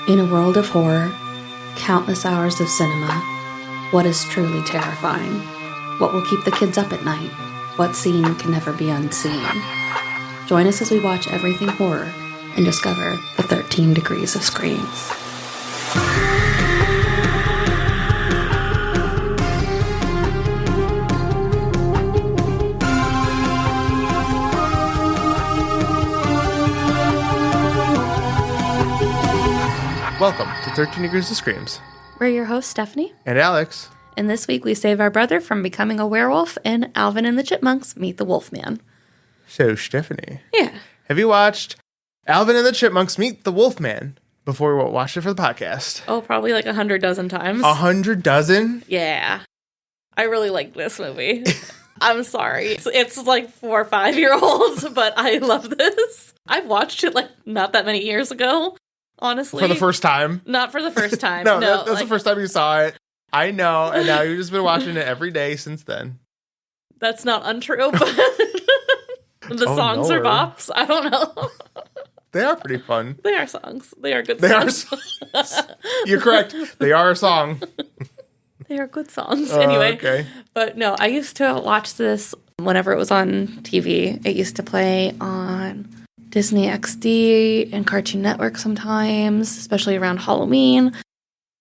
In a world of horror, countless hours of cinema, what is truly terrifying? What will keep the kids up at night? What scene can never be unseen? Join us as we watch everything horror and discover the 13 degrees of screams. Welcome to 13 Degrees of Screams. We're your hosts, Stephanie. And Alex. And this week we save our brother from becoming a werewolf in Alvin and the Chipmunks Meet the Wolfman. So, Stephanie. Yeah. Have you watched Alvin and the Chipmunks Meet the Wolfman before we watched it for the podcast? Oh, probably like 100 dozen times. 100 dozen? Yeah. I really like this movie. I'm sorry. It's like 4 or 5 year olds, but I love this. I've watched it like not that many years ago. Honestly. For the first time? Not for the first time. no, that's like, the first time you saw it. I know, and now you've just been watching it every day since then. That's not untrue, but the songs are bops. I don't know. They are pretty fun. They are songs. They are good songs. They are songs. You're correct. They are a song. They are good songs. Anyway. Okay. But no, I used to watch this whenever it was on TV. It used to play on Disney XD and Cartoon Network sometimes, especially around Halloween.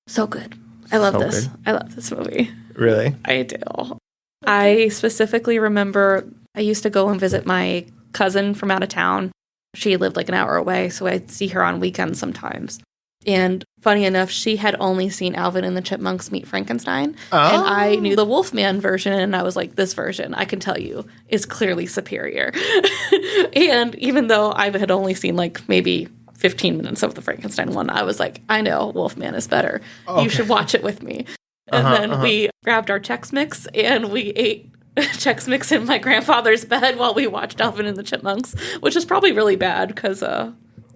So good. I love this. Good. I love this movie. Really? I do. I specifically remember I used to go and visit my cousin from out of town. She lived like an hour away, so I'd see her on weekends sometimes. And funny enough, she had only seen Alvin and the Chipmunks Meet Frankenstein. Oh. And I knew the Wolfman version, and I was like, this version, I can tell you, is clearly superior. And even though I had only seen like maybe 15 minutes of the Frankenstein one, I was like, I know, Wolfman is better. Okay. You should watch it with me. And then we grabbed our Chex Mix, and we ate Chex Mix in my grandfather's bed while we watched Alvin and the Chipmunks, which is probably really bad because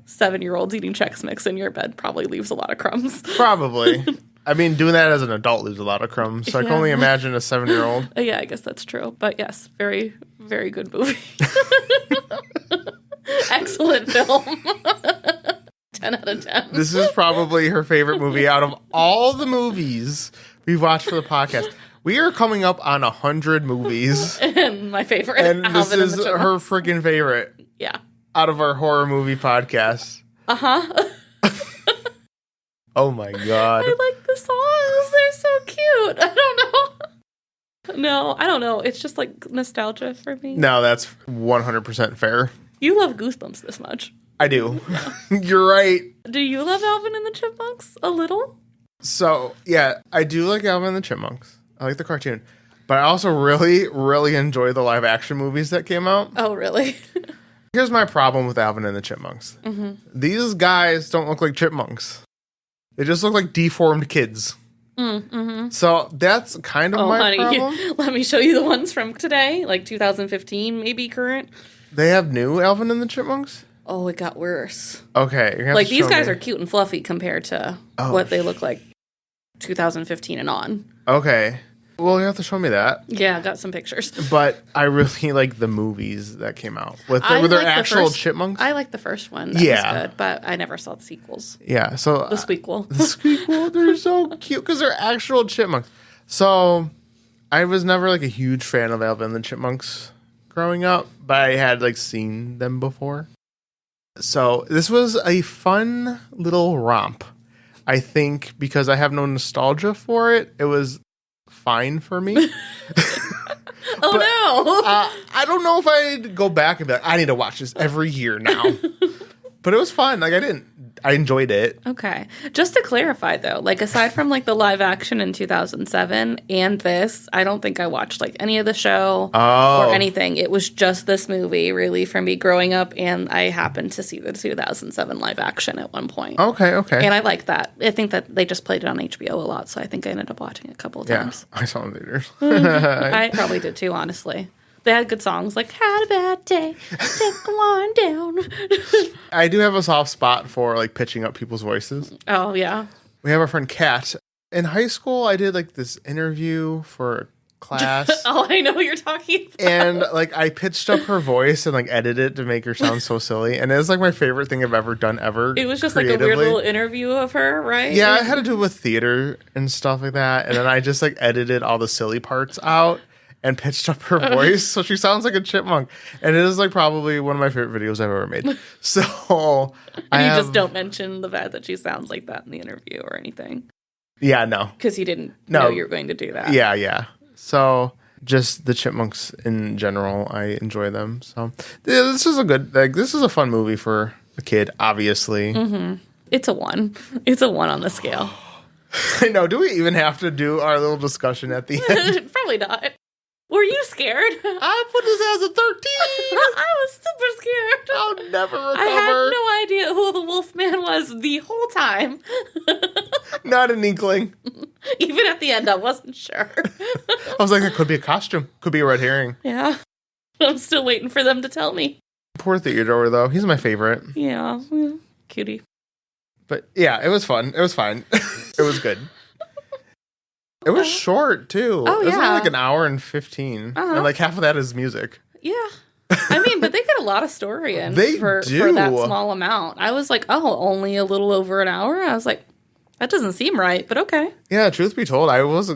7-year-olds eating Chex Mix in your bed probably leaves a lot of crumbs. Probably. I mean, doing that as an adult leaves a lot of crumbs. So I can only imagine a 7-year-old. Yeah, I guess that's true. But yes, very, very good movie. Excellent film. 10 out of 10. This is probably her favorite movie out of all the movies we've watched for the podcast. We are coming up on 100 movies. And my favorite. And this is her freaking favorite. Yeah. Out of our horror movie podcast. Uh-huh. Oh my God. I like the songs. They're so cute. I don't know. No, I don't know. It's just like nostalgia for me. No, that's 100% fair. You love Goosebumps this much. I do. You're right. Do you love Alvin and the Chipmunks a little? So, yeah, I do like Alvin and the Chipmunks. I like the cartoon. But I also really, really enjoy the live action movies that came out. Oh, really? Here's my problem with Alvin and the Chipmunks. Mm-hmm. These guys don't look like chipmunks. They just look like deformed kids. Mm-hmm. So that's kind of my problem. Let me show you the ones from today, like 2015, maybe current. They have new Alvin and the Chipmunks? Oh, it got worse. Okay. Like, these guys are cute and fluffy compared to what they look like 2015 and on. Okay. Well, you have to show me that. Yeah, I got some pictures. But I really like the movies that came out with their actual chipmunks. I like the first one. That was good, but I never saw the sequels. Yeah, so... The squeakquel. The squeakquel, they're so cute because they're actual chipmunks. So, I was never like a huge fan of Alvin and the Chipmunks growing up, but I had like seen them before. So, this was a fun little romp. I think because I have no nostalgia for it, it was fine for me. Oh, but, no. I don't know if I'd go back and be like, I need to watch this every year now. But it was fun. Like, I enjoyed it. Okay. Just to clarify, though, like, aside from, like, the live action in 2007 and this, I don't think I watched, like, any of the show or anything. It was just this movie, really, for me growing up, and I happened to see the 2007 live action at one point. Okay. And I like that. I think that they just played it on HBO a lot, so I think I ended up watching it a couple of times. Yeah, I saw it in theaters. I probably did, too, honestly. They had good songs like "Had a Bad Day, Take One Down." I do have a soft spot for like pitching up people's voices. Oh yeah. We have our friend Kat. In high school, I did like this interview for class. Oh, I know what you're talking about. And like I pitched up her voice and like edited it to make her sound so silly. And it's like my favorite thing I've ever done ever. It was just like a weird little interview of her, right? Yeah, I had to do it with theater and stuff like that. And then I just like edited all the silly parts out and pitched up her voice so she sounds like a chipmunk. And it is like probably one of my favorite videos I've ever made. So and just don't mention the fact that she sounds like that in the interview or anything. Yeah, no. Because you didn't know you were going to do that. Yeah. So just the chipmunks in general, I enjoy them. So yeah, this is a fun movie for a kid, obviously. Mm-hmm. It's a 1. It's a 1 on the scale. I know. Do we even have to do our little discussion at the end? Probably not. Were you scared? I put this as a 13. I was super scared. I'll never recover. I had no idea who the Wolfman was the whole time. Not an inkling. Even at the end, I wasn't sure. I was like, it could be a costume. Could be a red herring. Yeah. I'm still waiting for them to tell me. Poor Theodore, though. He's my favorite. Yeah. Cutie. But yeah, it was fun. It was fine. It was good. It was short, too. Oh, it was yeah. only like an hour and 15. And like half of that is music. Yeah. I mean, but they get a lot of story in for that small amount. I was like, oh, only a little over an hour? I was like, that doesn't seem right, but okay. Yeah, truth be told, I was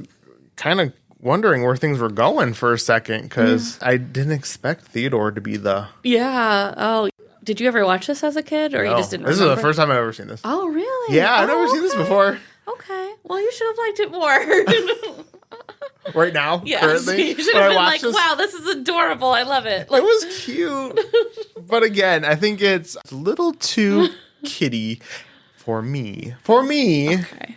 kind of wondering where things were going for a second because I didn't expect Theodore to be the... Yeah. Oh, did you ever watch this as a kid or you just didn't remember? This is the first time I've ever seen this. Oh, really? Yeah, I've never seen this before. Okay. Well, you should have liked it more. Right now, yeah, currently. You should have been like, wow, this is adorable. I love it. Like, it was cute. But again, I think it's a little too kiddie for me. For me, okay.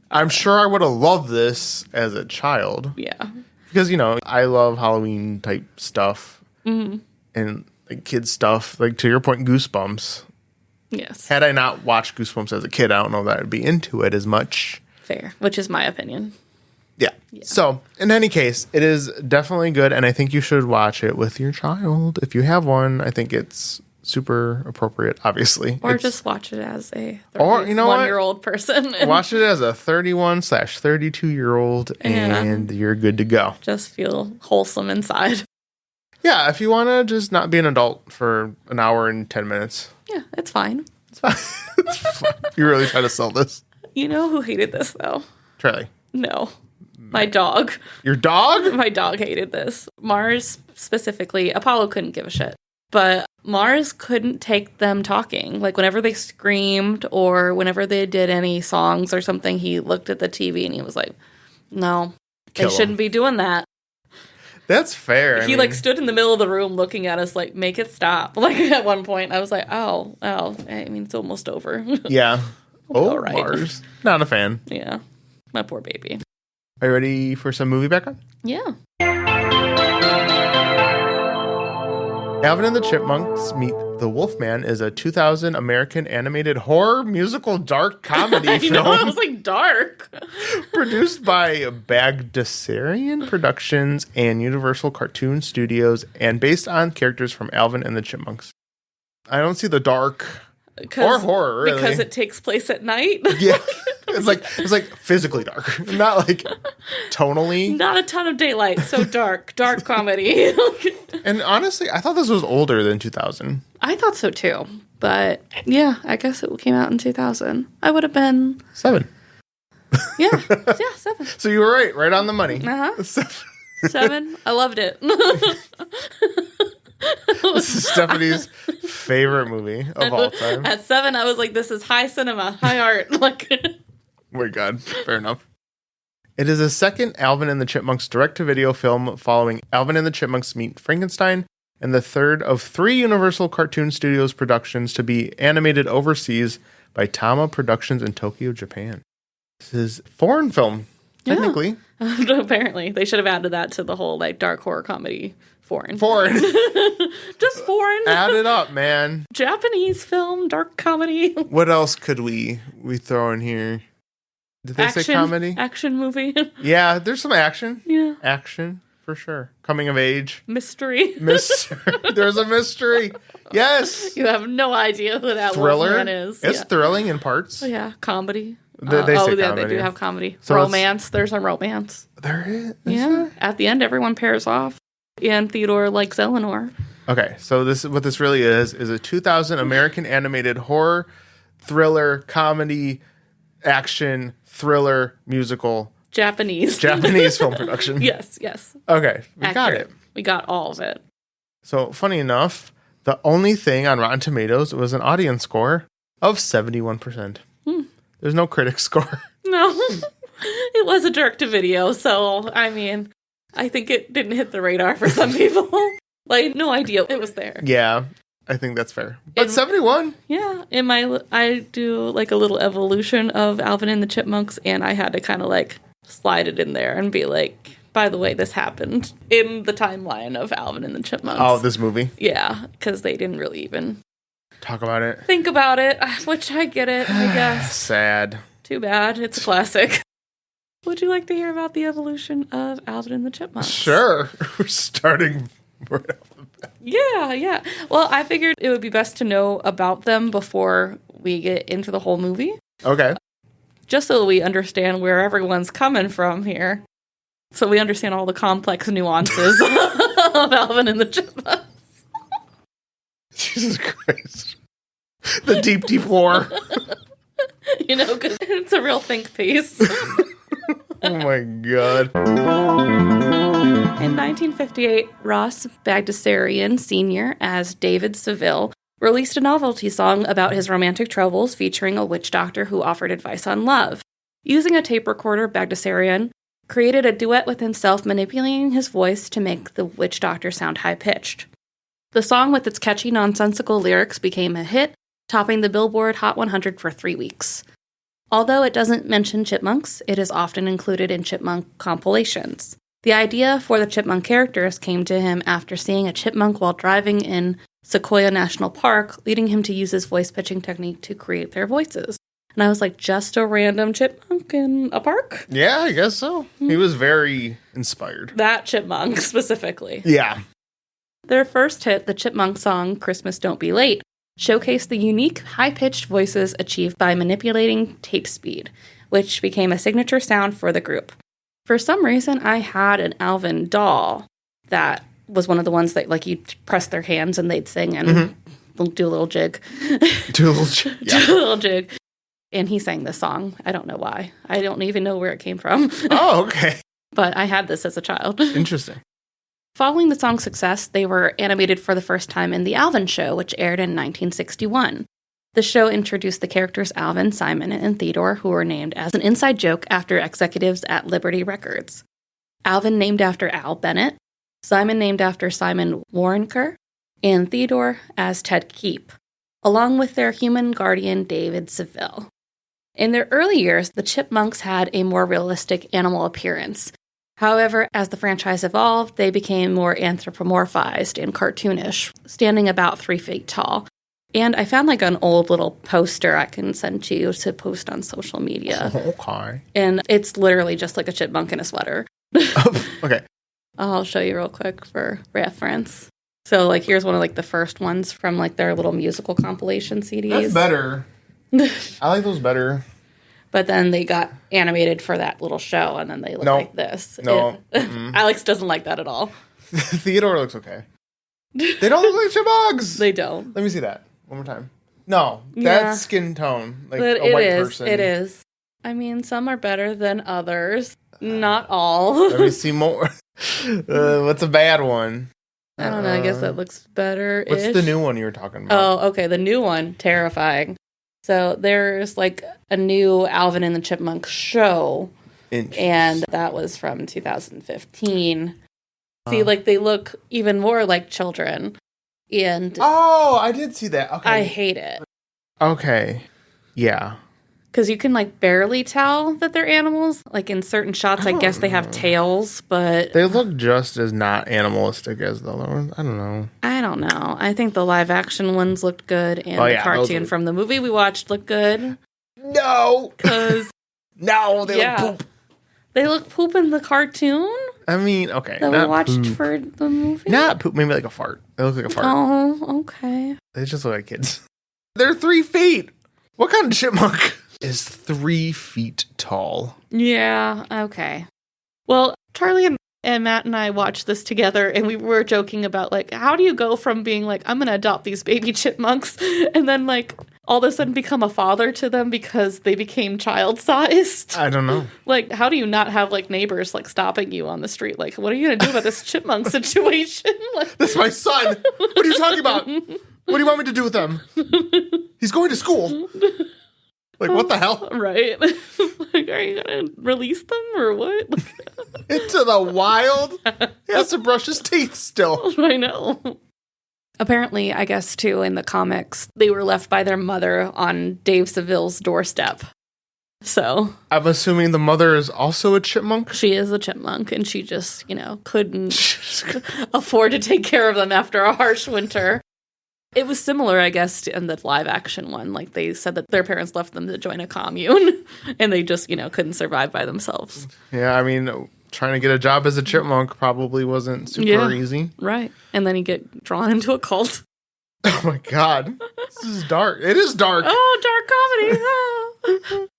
I'm sure I would have loved this as a child. Yeah. Because, I love Halloween type stuff. Mm-hmm. And like kid stuff. Like to your point, Goosebumps. Yes. Had I not watched Goosebumps as a kid, I don't know that I'd be into it as much. Fair, which is my opinion. Yeah. So, in any case, it is definitely good, and I think you should watch it with your child. If you have one, I think it's super appropriate, obviously. Or just watch it as a 31-year-old person. Watch it as a 31/32-year-old, and you're good to go. Just feel wholesome inside. Yeah, if you want to just not be an adult for an hour and 10 minutes. Yeah, it's fine. It's fine. It's fine. You really try to sell this. You know who hated this, though? Charlie. No. My dog. Your dog? My dog hated this. Mars specifically. Apollo couldn't give a shit. But Mars couldn't take them talking. Like, whenever they screamed or whenever they did any songs or something, he looked at the TV and he was like, no, they shouldn't be doing that. That's fair. He stood in the middle of the room looking at us like, make it stop. Like, at one point, I was like, oh, I mean, it's almost over. Yeah. Oh, right. Mars. Not a fan. Yeah. My poor baby. Are you ready for some movie background? Yeah. Alvin and the Chipmunks Meet the Wolfman is a 2000 American animated horror musical dark comedy film. I was like, dark. Produced by Bagdasarian Productions and Universal Cartoon Studios and based on characters from Alvin and the Chipmunks. I don't see the dark or horror, really. Because it takes place at night? Yeah. It's like physically dark. Not like tonally. Not a ton of daylight, so dark. Dark comedy. And honestly, I thought this was older than 2000. I thought so too. But yeah, I guess it came out in 2000. I would have been 7. Yeah, 7. So you were right on the money. Uh-huh. 7. I loved it. This is Stephanie's favorite movie of all time. At 7, I was like, this is high cinema, high art. Like, oh my God, fair enough. It is a second Alvin and the Chipmunks direct-to-video film following Alvin and the Chipmunks Meet Frankenstein, and the third of 3 Universal Cartoon Studios productions to be animated overseas by Tama Productions in Tokyo, Japan. This is a foreign film, technically. Yeah. Apparently. They should have added that to the whole dark horror comedy. Foreign. Just foreign. Add it up, man. Japanese film, dark comedy. What else could we throw in here? Did they say comedy? Action movie. Yeah, there's some action. Yeah. Action, for sure. Coming of age. Mystery. There's a mystery. Yes. You have no idea who that Wolfman is. It's thrilling in parts. Oh, yeah. Comedy. They say comedy. They do have comedy. So romance. There's a romance. There is? Yeah. At the end, everyone pairs off. And Theodore likes Eleanor. Okay, so what this really is a 2000 American animated horror, thriller, comedy, action, thriller, musical. Japanese film production. Yes. Okay, we Accurate. got it. We got all of it. So, funny enough, the only thing on Rotten Tomatoes was an audience score of 71%. There's no critic score. No, it was a direct-to-video, so, I mean, I think it didn't hit the radar for some people. Like, no idea it was there. Yeah, I think that's fair. But 71? Yeah, I do, like, a little evolution of Alvin and the Chipmunks, and I had to kind of, like, slide it in there and be like, by the way, this happened in the timeline of Alvin and the Chipmunks. Oh, this movie? Yeah, because they didn't really even talk about it. Think about it, which I get it, I guess. Sad. Too bad. It's a classic. Would you like to hear about the evolution of Alvin and the Chipmunks? Sure. We're starting right off the bat. Yeah. Well, I figured it would be best to know about them before we get into the whole movie. Okay. Just so we understand where everyone's coming from here. So we understand all the complex nuances of Alvin and the Chipmunks. Jesus Christ. The deep lore. Because it's a real think piece. Oh my God. In 1958, Ross Bagdasarian Sr., as David Seville, released a novelty song about his romantic troubles featuring a witch doctor who offered advice on love. Using a tape recorder, Bagdasarian created a duet with himself, manipulating his voice to make the witch doctor sound high-pitched. The song, with its catchy, nonsensical lyrics, became a hit, topping the Billboard Hot 100 for 3 weeks. Although it doesn't mention chipmunks, it is often included in chipmunk compilations. The idea for the chipmunk characters came to him after seeing a chipmunk while driving in Sequoia National Park, leading him to use his voice pitching technique to create their voices. And I was like, just a random chipmunk in a park? Yeah, I guess so. He was very inspired. That chipmunk, specifically. Yeah. Their first hit, the chipmunk song, Christmas Don't Be Late, showcased the unique, high-pitched voices achieved by manipulating tape speed, which became a signature sound for the group. For some reason, I had an Alvin doll that was one of the ones that, like, you'd press their hands and they'd sing and do a little jig. Do a little jig. Yeah. Do a little jig. And he sang this song. I don't know why. I don't even know where it came from. Oh, okay. But I had this as a child. Interesting. Following the song's success, they were animated for the first time in The Alvin Show, which aired in 1961. The show introduced the characters Alvin, Simon, and Theodore, who were named as an inside joke after executives at Liberty Records. Alvin named after Al Bennett, Simon named after Simon Waronker, and Theodore as Ted Keep, along with their human guardian David Seville. In their early years, the Chipmunks had a more realistic animal appearance. However, as the franchise evolved, they became more anthropomorphized and cartoonish, standing about 3 feet tall. And I found like an old little poster I can send to you to post on social media. Okay. And it's literally just like a chipmunk in a sweater. Okay. I'll show you real quick for reference. So like here's one of like the first ones from like their little musical compilation CDs. That's better. I like those better. But then they got animated for that little show, and then they look like this. No. Alex doesn't like that at all. Theodore looks okay. They don't look like chipmunks. They don't. Let me see that one more time. No, that's skin tone, like but a white person. It is. I mean, some are better than others. Not all. Let me see more. What's a bad one? I don't know. I guess that looks better. What's the new one you were talking about? Oh, okay. The new one, terrifying. So there's like a new Alvin and the Chipmunks show, and that was from 2015. See, like they look even more like children, and I did see that. Okay, I hate it. Okay, yeah, because you can like barely tell that they're animals. Like in certain shots, I guess they have tails, but they look just as not animalistic as the other ones. I don't know. I think the live action ones looked good, and the cartoon from the movie we watched looked good. No, because they look poop. They look poop in the cartoon. I mean, okay, that we watched for the movie. Not poop, maybe like a fart. They look like a fart. Oh, okay. They just look like kids. They're 3 feet. What kind of chipmunk is 3 feet tall? Yeah. Okay. Well, Charlie and Matt and I watched this together, and we were joking about, like, how do you go from being like, I'm going to adopt these baby chipmunks, and then, like, all of a sudden become a father to them because they became child-sized? I don't know. Like, how do you not have, like, neighbors, like, stopping you on the street? Like, what are you going to do about this chipmunk situation? Like, That's my son. What are you talking about? What do you want me to do with him? He's going to school. Like, what the hell? Right. Like, are you going to release them or what? Into the wild? He has to brush his teeth still. I know. Apparently, I guess, too, in the comics, they were left by their mother on Dave Seville's doorstep. So. I'm assuming the mother is also a chipmunk? She is a chipmunk, and she just, couldn't afford to take care of them after a harsh winter. It was similar, I guess, in the live-action one. Like, they said that their parents left them to join a commune, and they just, couldn't survive by themselves. Yeah, I mean, trying to get a job as a chipmunk probably wasn't super easy. Right. And then you get drawn into a cult. Oh, my God. This is dark. It is dark. Oh, dark comedy.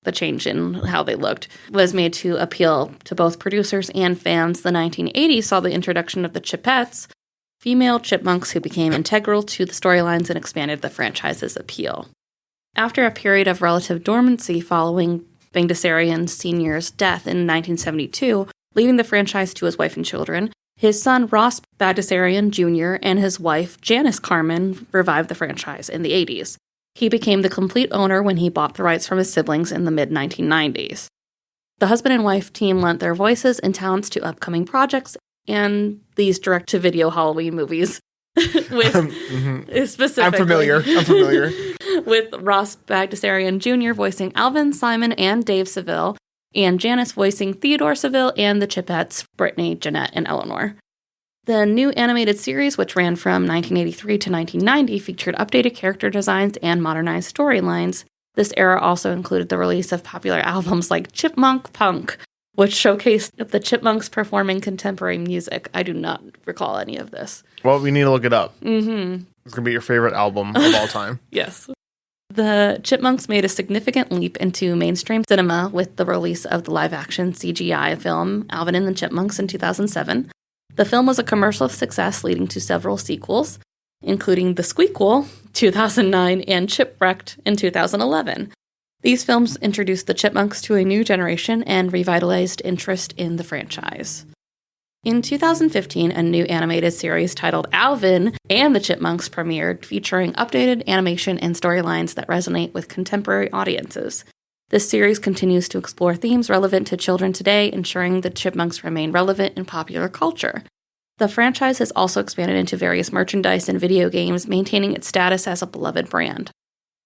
The change in how they looked was made to appeal to both producers and fans. The 1980s saw the introduction of the Chipettes, female chipmunks who became integral to the storylines and expanded the franchise's appeal. After a period of relative dormancy following Bagdasarian Sr.'s death in 1972, leaving the franchise to his wife and children, his son Ross Bagdasarian Jr. and his wife Janice Carmen revived the franchise in the 80s. He became the complete owner when he bought the rights from his siblings in the mid-1990s. The husband and wife team lent their voices and talents to upcoming projects and these direct-to-video Halloween movies. Specifically. I'm familiar. With Ross Bagdasarian Jr. voicing Alvin, Simon, and Dave Seville, and Janice voicing Theodore Seville and the Chipettes, Brittany, Jeanette, and Eleanor. The new animated series, which ran from 1983 to 1990, featured updated character designs and modernized storylines. This era also included the release of popular albums like Chipmunk Punk, which showcased the Chipmunks performing contemporary music. I do not recall any of this. Well, we need to look it up. Mm-hmm. It's going to be your favorite album of all time. Yes. The Chipmunks made a significant leap into mainstream cinema with the release of the live-action CGI film Alvin and the Chipmunks in 2007. The film was a commercial success, leading to several sequels, including The Squeakquel, 2009, and Chipwrecked in 2011. These films introduced the Chipmunks to a new generation and revitalized interest in the franchise. In 2015, a new animated series titled Alvin and the Chipmunks premiered, featuring updated animation and storylines that resonate with contemporary audiences. This series continues to explore themes relevant to children today, ensuring the Chipmunks remain relevant in popular culture. The franchise has also expanded into various merchandise and video games, maintaining its status as a beloved brand.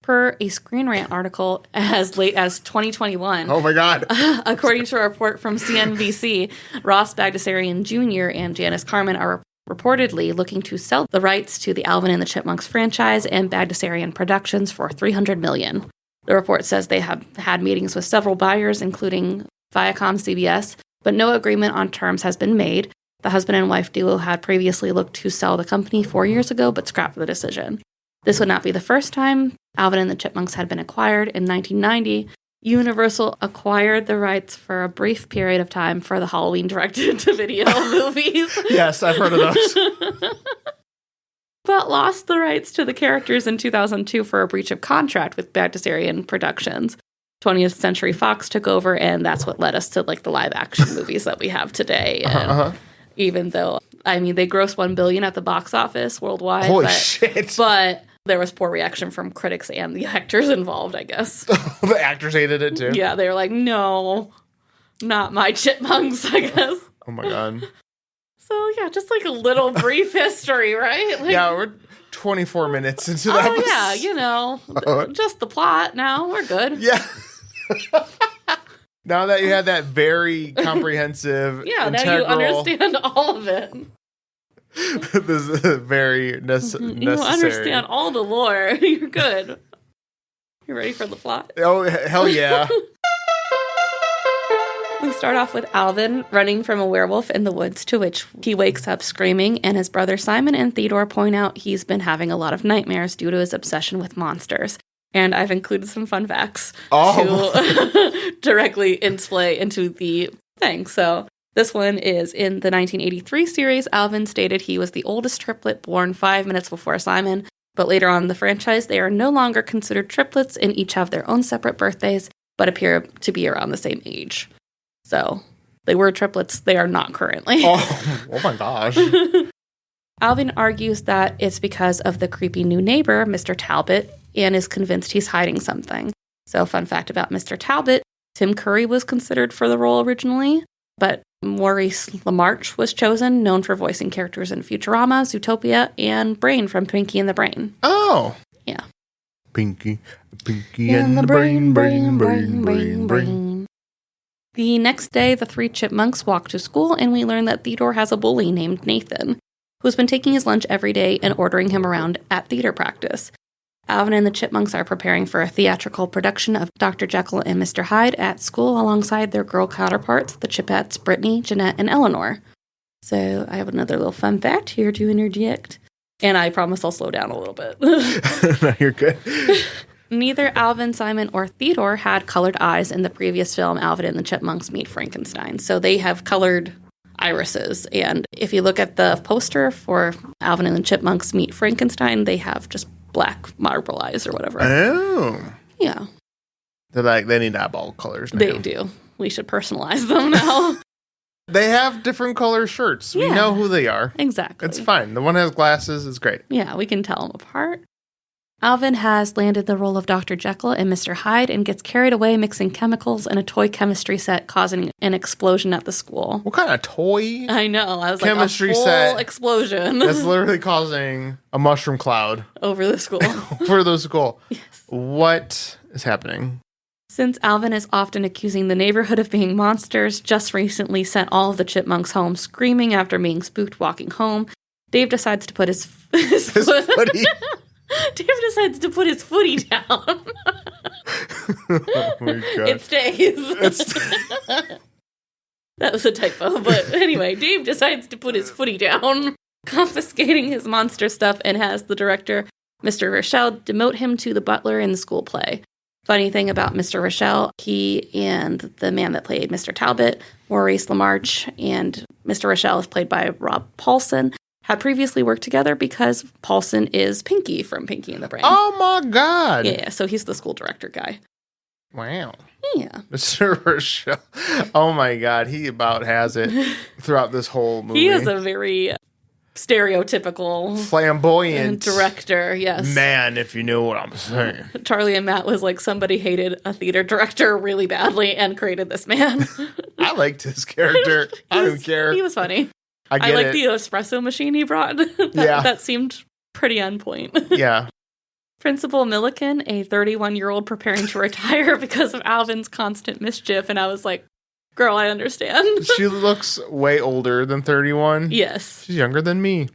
Per a Screen Rant article as late as 2021. Oh my God. According to a report from CNBC, Ross Bagdasarian Jr. and Janice Carmen are reportedly looking to sell the rights to the Alvin and the Chipmunks franchise and Bagdasarian Productions for $300 million. The report says they have had meetings with several buyers, including Viacom CBS, but no agreement on terms has been made. The husband and wife duo had previously looked to sell the company 4 years ago, but scrapped the decision. This would not be the first time Alvin and the Chipmunks had been acquired. In 1990, Universal acquired the rights for a brief period of time for the Halloween direct-to-video movies. Yes, I've heard of those. But lost the rights to the characters in 2002 for a breach of contract with Bagdasarian Productions. 20th Century Fox took over, and that's what led us to like the live-action movies that we have today. And even though, I mean, they grossed $1 billion at the box office worldwide. Holy shit. But there was poor reaction from critics and the actors involved, I guess. The actors hated it too? Yeah, they were like, no, not my chipmunks, I guess. Oh my God. So, yeah, just like a little brief history, right? Like, yeah, we're 24 minutes into that. Oh, yeah, you know, just the plot now. We're good. Yeah. Now that you had that very comprehensive, yeah, integral, now you understand all of it. This is very necessary. You understand all the lore. You're good. You ready for the plot? Oh, hell yeah. We start off with Alvin running from a werewolf in the woods, to which he wakes up screaming, and his brother Simon and Theodore point out he's been having a lot of nightmares due to his obsession with monsters. And I've included some fun facts to directly play into the thing. So this one is in the 1983 series. Alvin stated he was the oldest triplet born 5 minutes before Simon, but later on in the franchise, they are no longer considered triplets and each have their own separate birthdays, but appear to be around the same age. So they were triplets. They are not currently. Oh my gosh. Alvin argues that it's because of the creepy new neighbor, Mr. Talbot, and is convinced he's hiding something. So, fun fact about Mr. Talbot, Tim Curry was considered for the role originally, but Maurice LaMarche was chosen, known for voicing characters in Futurama, Zootopia, and Brain from Pinky and the Brain. Oh. Yeah. Pinky and the brain. The next day, the 3 chipmunks walk to school, and we learn that Theodore has a bully named Nathan, who's been taking his lunch every day and ordering him around at theater practice. Alvin and the Chipmunks are preparing for a theatrical production of Dr. Jekyll and Mr. Hyde at school alongside their girl counterparts, the Chipettes, Brittany, Jeanette, and Eleanor. So I have another little fun fact here to interject. And I promise I'll slow down a little bit. No, you're good. Neither Alvin, Simon, or Theodore had colored eyes in the previous film, Alvin and the Chipmunks Meet Frankenstein. So they have colored irises. And if you look at the poster for Alvin and the Chipmunks Meet Frankenstein, they have just black marble eyes or whatever. Oh. Yeah. They're like, they need eyeball colors now. They do. We should personalize them now. They have different color shirts. Yeah. We know who they are. Exactly. It's fine. The one has glasses is great. Yeah, we can tell them apart. Alvin has landed the role of Dr. Jekyll and Mr. Hyde and gets carried away mixing chemicals in a toy chemistry set, causing an explosion at the school. What kind of toy? I know. I was chemistry like, a full set explosion. That's literally causing a mushroom cloud over the school. For the school. Yes. What is happening? Since Alvin is often accusing the neighborhood of being monsters, just recently sent all of the chipmunks home screaming after being spooked walking home, Dave decides to put his footy. Dave decides to put his footy down. Oh my God. It stays. That was a typo, but anyway, Dave decides to put his footy down, confiscating his monster stuff, and has the director, Mr. Rochelle, demote him to the butler in the school play. Funny thing about Mr. Rochelle, he and the man that played Mr. Talbot, Maurice LaMarche, and Mr. Rochelle is played by Rob Paulson, had previously worked together because Paulson is Pinky from Pinky and the Brain. Oh my God. Yeah, so he's the school director guy. Wow. Yeah. Mr. Rochelle. Oh my God. He about has it throughout this whole movie. He is a very stereotypical flamboyant director, yes. Man, if you know what I'm saying. Charlie and Matt was like, somebody hated a theater director really badly and created this man. I liked his character. I don't care. He was funny. I like the espresso machine he brought. That seemed pretty on point. Yeah. Principal Milliken, a 31-year-old preparing to retire because of Alvin's constant mischief. And I was like, girl, I understand. She looks way older than 31. Yes. She's younger than me.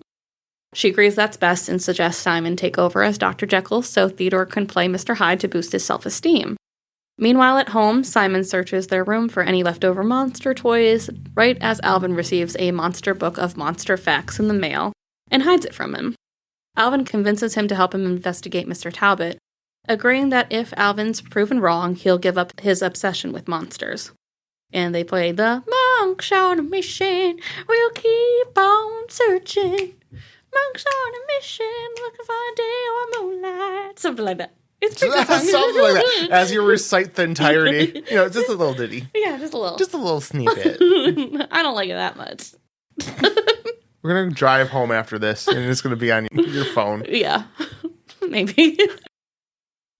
She agrees that's best and suggests Simon take over as Dr. Jekyll so Theodore can play Mr. Hyde to boost his self-esteem. Meanwhile, at home, Simon searches their room for any leftover monster toys, right as Alvin receives a monster book of monster facts in the mail and hides it from him. Alvin convinces him to help him investigate Mr. Talbot, agreeing that if Alvin's proven wrong, he'll give up his obsession with monsters. And they play the monks on a mission, we'll keep on searching. Monks on a mission, looking for a day or moonlight. Something like that. It's pretty good. Something like that. As you recite the entirety. You know, just a little ditty. Yeah, just a little. Just a little snippet. I don't like it that much. We're going to drive home after this, and it's going to be on your phone. Yeah, maybe.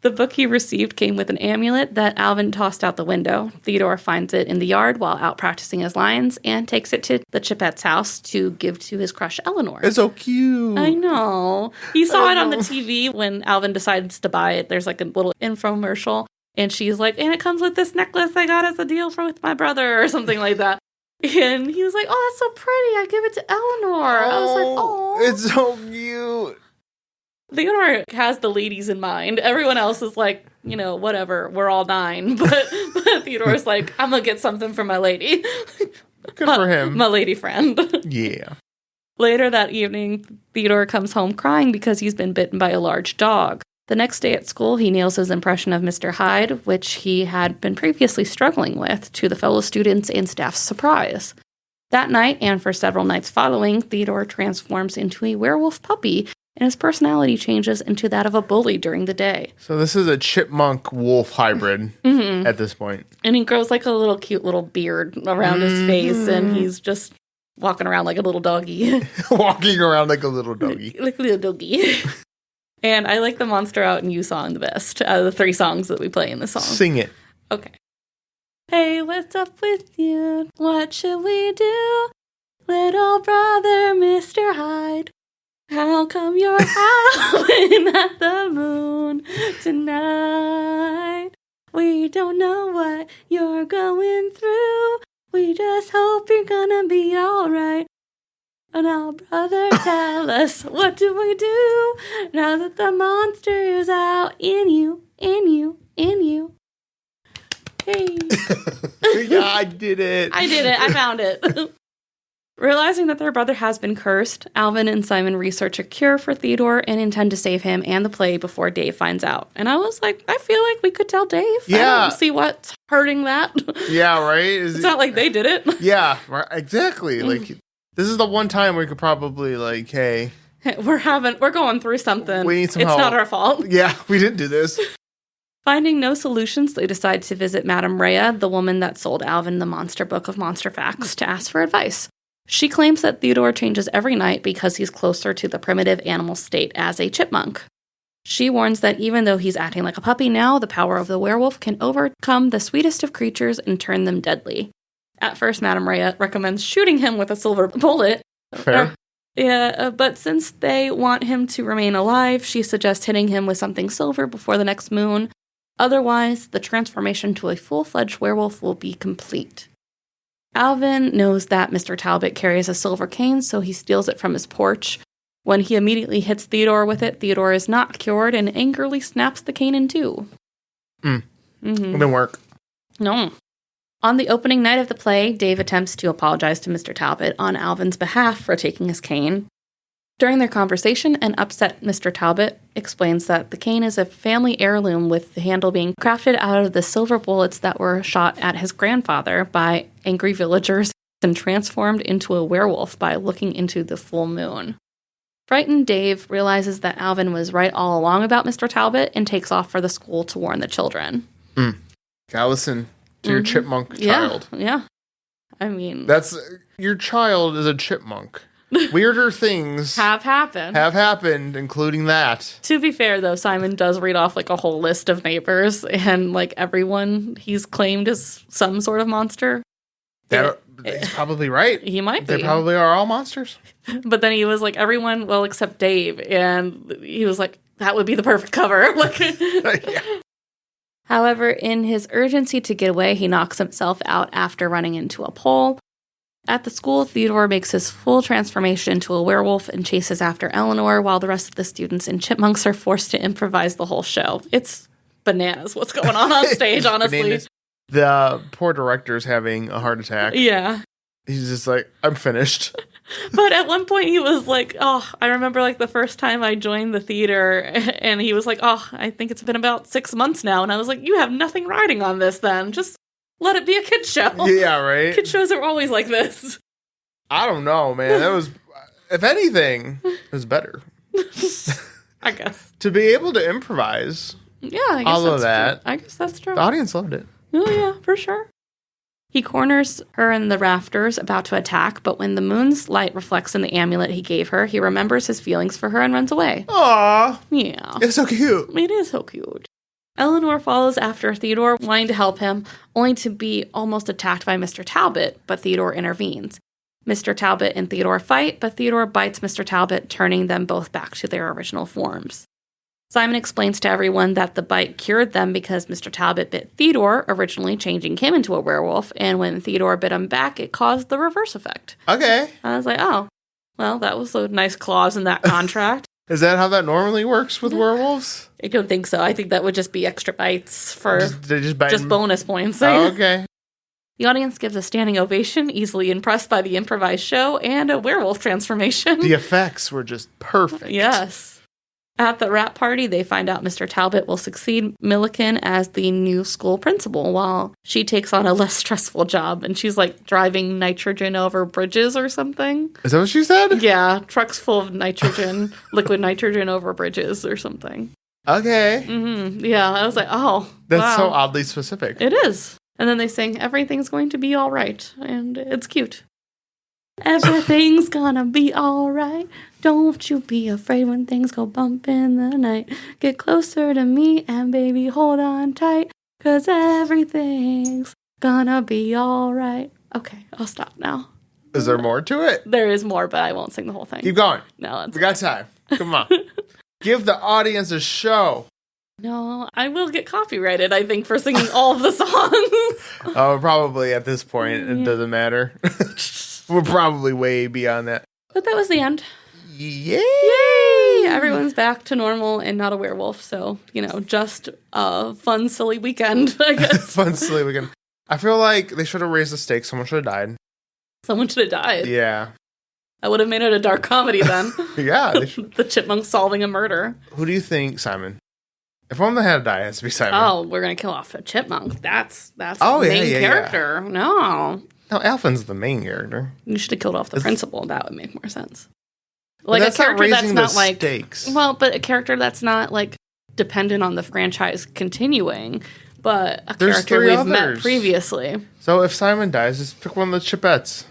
The book he received came with an amulet that Alvin tossed out the window. Theodore finds it in the yard while out practicing his lines and takes it to the Chipette's house to give to his crush, Eleanor. It's so cute. I know. He saw it on the TV when Alvin decides to buy it. There's like a little infomercial, and she's like, and it comes with this necklace I got as a deal with my brother, or something like that. And he was like, oh, that's so pretty. I give it to Eleanor. I was like, oh. It's so cute. Theodore has the ladies in mind. Everyone else is like, you know, whatever. We're all 9. But Theodore's like, I'm going to get something for my lady. Good for him. My lady friend. Yeah. Later that evening, Theodore comes home crying because he's been bitten by a large dog. The next day at school, he nails his impression of Mr. Hyde, which he had been previously struggling with, to the fellow students and staff's surprise. That night, and for several nights following, Theodore transforms into a werewolf puppy, and his personality changes into that of a bully during the day. So this is a chipmunk-wolf hybrid at this point. And he grows like a little cute little beard around his face, and he's just walking around like a little doggy. Walking around like a little doggy. Like a little doggy. And I like the Monster Out and You song the best out of the 3 songs that we play in the song. Sing it. Okay. Hey, what's up with you? What should we do? Little brother, Mr. Hyde. How come you're howling at the moon tonight? We don't know what you're going through. We just hope you're gonna be alright. Now, brother, tell us, what do we do now that the monster is out in you, in you, in you? Hey. Yeah, I did it. I found it. Realizing that their brother has been cursed, Alvin and Simon research a cure for Theodore and intend to save him and the play before Dave finds out. And I was like, I feel like we could tell Dave. Yeah. I don't see what's hurting that. Yeah, right? It's not like they did it. Yeah, right, exactly. Like, this is the one time we could probably, like, hey, we're going through something. We need some help. It's not our fault. Yeah, we didn't do this. Finding no solutions, they decide to visit Madame Rhea, the woman that sold Alvin the monster book of monster facts, to ask for advice. She claims that Theodore changes every night because he's closer to the primitive animal state as a chipmunk. She warns that even though he's acting like a puppy now, the power of the werewolf can overcome the sweetest of creatures and turn them deadly. At first, Madame Rhea recommends shooting him with a silver bullet. Fair. But since they want him to remain alive, she suggests hitting him with something silver before the next moon. Otherwise, the transformation to a full-fledged werewolf will be complete. Alvin knows that Mr. Talbot carries a silver cane, so he steals it from his porch. When he immediately hits Theodore with it, Theodore is not cured and angrily snaps the cane in two. It didn't work. No. On the opening night of the play, Dave attempts to apologize to Mr. Talbot on Alvin's behalf for taking his cane. During their conversation, an upset Mr. Talbot explains that the cane is a family heirloom, with the handle being crafted out of the silver bullets that were shot at his grandfather by angry villagers and transformed into a werewolf by looking into the full moon. Frightened Dave realizes that Alvin was right all along about Mr. Talbot and takes off for the school to warn the children. Gotta listen to your chipmunk child. Yeah. I mean, your child is a chipmunk. Weirder things have happened, including that. To be fair, though, Simon does read off like a whole list of neighbors, and like everyone he's claimed as some sort of monster. He's probably right. He might be. They probably are all monsters. But then he was like, everyone, well, except Dave, and he was like, that would be the perfect cover. Yeah. However, in his urgency to get away, he knocks himself out after running into a pole. At the school, Theodore makes his full transformation into a werewolf and chases after Eleanor, while the rest of the students and chipmunks are forced to improvise the whole show. It's bananas what's going on stage, honestly. Bananas. The poor director's having a heart attack. Yeah. He's just like, I'm finished. But at one point he was like, I remember like the first time I joined the theater, and he was like, I think it's been about 6 months now. And I was like, you have nothing riding on this then. Just let it be a kid's show. Yeah, right? Kid shows are always like this. I don't know, man. That was, if anything, it was better. I guess. To be able to improvise. Yeah, I guess all of that. True. I guess that's true. The audience loved it. Oh, yeah, for sure. He corners her in the rafters, about to attack, but when the moon's light reflects in the amulet he gave her, he remembers his feelings for her and runs away. Aww. Yeah. It's so cute. It is so cute. Eleanor follows after Theodore, wanting to help him, only to be almost attacked by Mr. Talbot, but Theodore intervenes. Mr. Talbot and Theodore fight, but Theodore bites Mr. Talbot, turning them both back to their original forms. Simon explains to everyone that the bite cured them because Mr. Talbot bit Theodore, originally changing him into a werewolf, and when Theodore bit him back, it caused the reverse effect. Okay. I was like, well, that was a nice clause in that contract. Is that how that normally works with werewolves? I don't think so. I think that would just be extra bites for just bonus points. Oh, okay. The audience gives a standing ovation, easily impressed by the improvised show and a werewolf transformation. The effects were just perfect. Yes. At the wrap party, they find out Mr. Talbot will succeed Milliken as the new school principal while she takes on a less stressful job. And she's like driving nitrogen over bridges or something. Is that what she said? Yeah, trucks full of nitrogen, liquid nitrogen over bridges or something. Okay. Mm-hmm. Yeah, I was like, oh, That's so oddly specific. It is. And then they sing, everything's going to be all right. And it's cute. Everything's gonna be all right. Don't you be afraid when things go bump in the night. Get closer to me and baby, hold on tight. 'Cause everything's gonna be all right. Okay, I'll stop now. Is there more to it? There is more, but I won't sing the whole thing. Keep going. No, we got time. Come on. Give the audience a show. No, I will get copyrighted, I think, for singing all of the songs. Oh, probably at this point, it doesn't matter. We're probably way beyond that. But that was the end. Yay! Yay! Everyone's back to normal and not a werewolf. So, just a fun, silly weekend, I guess. Fun, silly weekend. I feel like they should have raised the stakes. Someone should have died. Someone should have died. Yeah. I would have made it a dark comedy then. Yeah. They should. The chipmunks solving a murder. Who do you think, Simon? If one that had to die, it has to be Simon. Oh, we're going to kill off a chipmunk. That's the main character. Yeah. No, Alvin's the main character. You should have killed off the principal. That would make more sense. Like that's a character that's not like stakes. Well, but a character that's not like dependent on the franchise continuing, but a character we've met previously. So if Simon dies, just pick one of the Chipettes.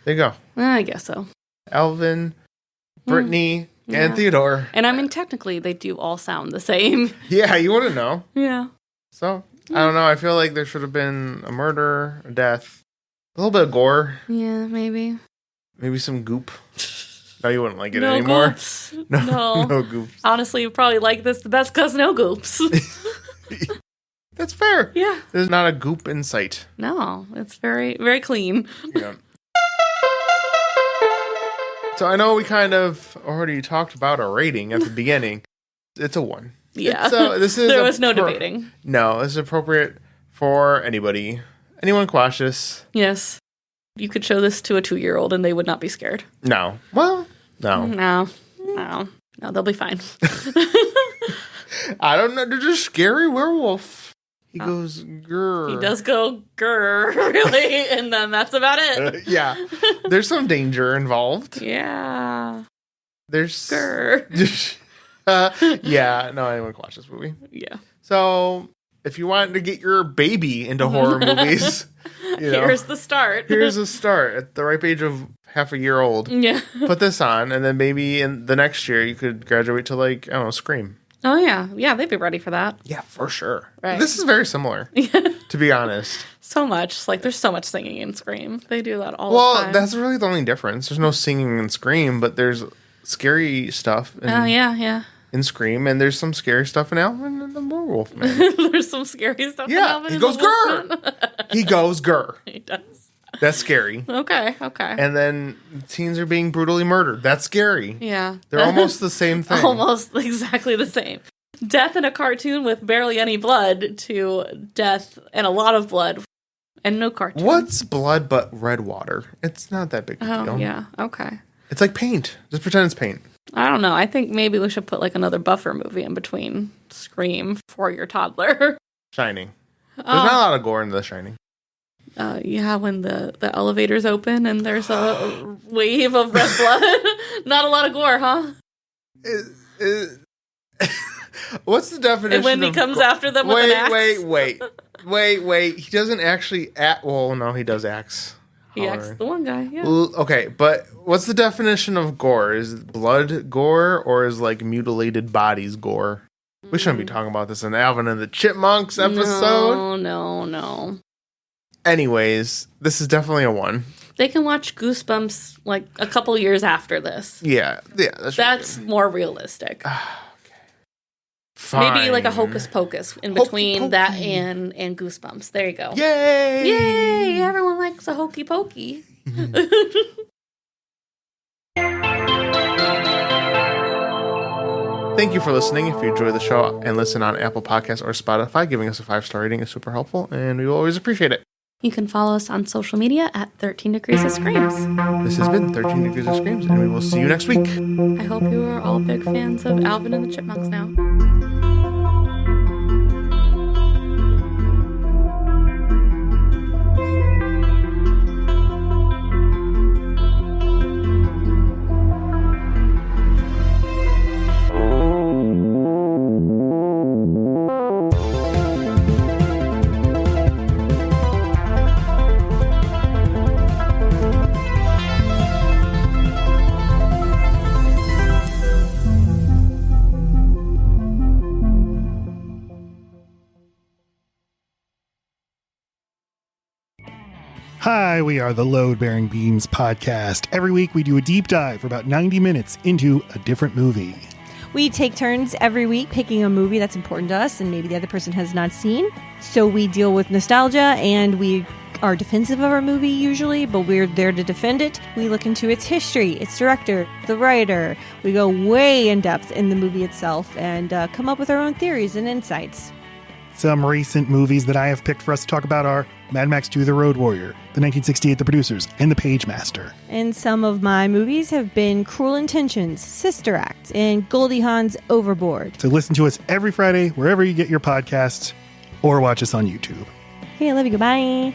There you go. I guess so. Alvin, Brittany, and Theodore. And I mean, technically, they do all sound the same. Yeah, you wouldn't know. Yeah. So I don't know. I feel like there should have been a murder, a death. A little bit of gore. Yeah, maybe. Maybe some goop. No, you wouldn't like it no anymore. Goops. No. No goops. Honestly, you probably like this the best because no goops. That's fair. Yeah. There's not a goop in sight. No, it's very, very clean. Yeah. So I know we kind of already talked about a rating at the beginning. It's a 1. Yeah. So this is there was no debating. No, this is appropriate for anybody. Anyone cautious. Yes. You could show this to a 2-year-old and they would not be scared. No. Well, no. No, they'll be fine. I don't know. They're just scary werewolf. He goes, grr. He does go, grr, really, and then that's about it. Yeah. There's some danger involved. Yeah. There's... Grr. Yeah. No, anyone can watch this movie. Yeah. So... if you want to get your baby into horror movies, here's the start. Here's a start at the ripe age of half a year old. Yeah. Put this on, and then maybe in the next year you could graduate to Scream. Oh yeah, yeah, they'd be ready for that. Yeah, for sure. Right. This is very similar, to be honest. So much, there's so much singing in Scream. They do that all the time. Well, that's really the only difference. There's no singing in Scream, but there's scary stuff. Yeah. In Scream, and there's some scary stuff in Alvin and the Werewolf Man. There's some scary stuff in Alvin and the Wolfman. He goes grr. He does. That's scary. Okay. And then teens are being brutally murdered. That's scary. Yeah. They're almost the same thing. Almost exactly the same. Death in a cartoon with barely any blood to death and a lot of blood and no cartoon. What's blood but red water? It's not that big a deal. Oh, yeah. Okay. It's like paint. Just pretend it's paint. I don't know. I think maybe we should put another buffer movie in between Scream for your toddler. Shining. There's not a lot of gore in The Shining. Yeah, when the elevators open and there's a wave of red blood. Not a lot of gore, huh? What's the definition and when he comes after them with an axe? Wait. He doesn't actually well, no, he does axe. He axed the one guy, yeah. Okay, but what's the definition of gore? Is blood gore or is mutilated bodies gore? We shouldn't be talking about this in Alvin and the Chipmunks episode. No. Anyways, this is definitely a 1. They can watch Goosebumps a couple years after this. Yeah, that's more realistic. Okay. Fine. Maybe a Hocus Pocus in between that and Goosebumps. There you go. Yay! Everyone likes a hokey pokey. Thank you for listening. If you enjoy the show and listen on Apple Podcasts or Spotify, giving us a 5-star rating is super helpful, and we will always appreciate it. You can follow us on social media at 13 Degrees of Screams. This has been 13 Degrees of Screams, and we will see you next week. I hope you are all big fans of Alvin and the Chipmunks now. Hi, we are the Load Bearing Beams podcast. Every week we do a deep dive for about 90 minutes into a different movie. We take turns every week picking a movie that's important to us and maybe the other person has not seen. So we deal with nostalgia and we are defensive of our movie usually, but we're there to defend it. We look into its history, its director, the writer. We go way in depth in the movie itself and come up with our own theories and insights. Some recent movies that I have picked for us to talk about are Mad Max 2: The Road Warrior, the 1968 The Producers, and The Page Master. And some of my movies have been Cruel Intentions, Sister Act, and Goldie Hawn's Overboard. So listen to us every Friday, wherever you get your podcasts, or watch us on YouTube. Hey, I love you. Goodbye.